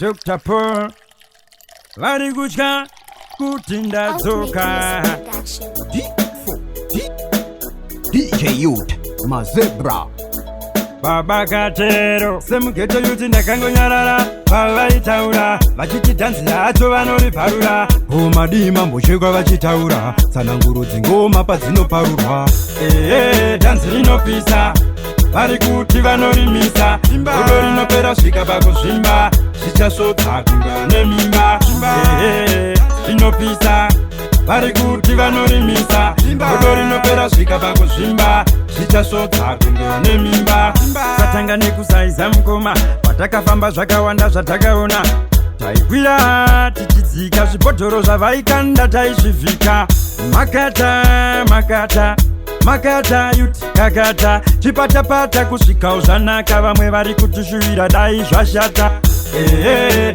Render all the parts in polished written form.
Dr. Paul vari kutya kuti ndadzoka. DJ Youth Mazebra Baba Katero semugeto yuti ndakangonyarara pavaitaura vachiti dhanzi yacho vanoriparura omadima mbochekwa vachitaura tsanangurudzi ngoma padzinoparurwa dhanzi rinopisa vari kuti vanorimisa godo rinopera svika pakuzvimba zvichasvotsa kunga nemimba rinopisa vari kuti vanorimisa godo rinopera svika pakuzvimba zvichasvotsa kunga nemimba tatanga nekusaiza mukoma patakafamba zvakawanda zvatakaona taikwira tichidzika zvibhodhoro zvavaikanda taizvivhika makata yuti kakata chipatapata kusvikawo zvanaka vamwe vari kutishuwira dai zvashata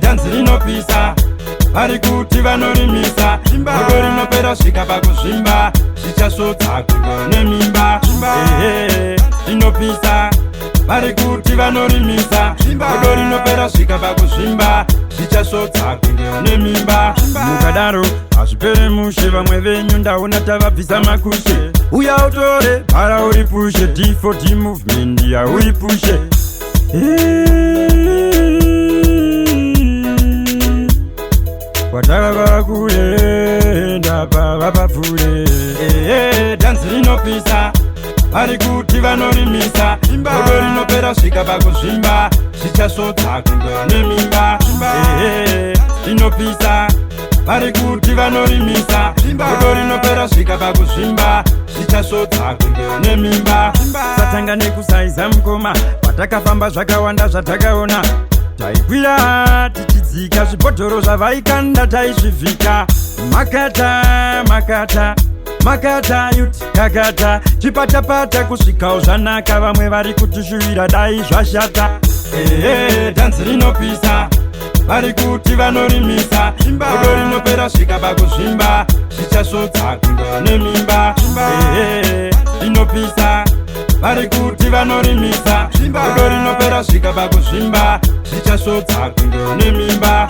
dhanzi rinopisa vari kuti vanorimisa godo rinopera svika pakuzvimba zvichasvotsa kunga nemimba rinopisa vari kuti vanorimisa godo rinopera svika pakuzvimba zvichasvotsa kunga nemimba mukadaro hazvipere mushe vamwe venyu ndaona tavabvisa makushe uya utore bhara uripushe D4D movement yauripushe kwatakava kule ndapava papfule dhanzi rinopisa vari kuti vanorimisa godo rinopera svika pakuzvimba zvichasvotsa kunga nemimba rinopisa vari kuti vanorimisa godo rinopera svika pakuzvimba zvichasvotsa kunga nemimba tatanga nekusaiza mukoma patakafamba zvakawanda zvatakaona taikwira tichidzika zvibhodhoro zvavaikanda taizvivhika makata yuti kakata chipatapata kusvikawo zvanaka vamwe vari kutishuwira dai zvashata dhanzi rinopisa vari kuti vanorimisa godo rinopera svika pakuzvimba zvichasvotsa kunga nemimba rinopisa vari kuti vanorimisa godo rinopera svika pakuzvimba zvichasvotsa kunga nemimba.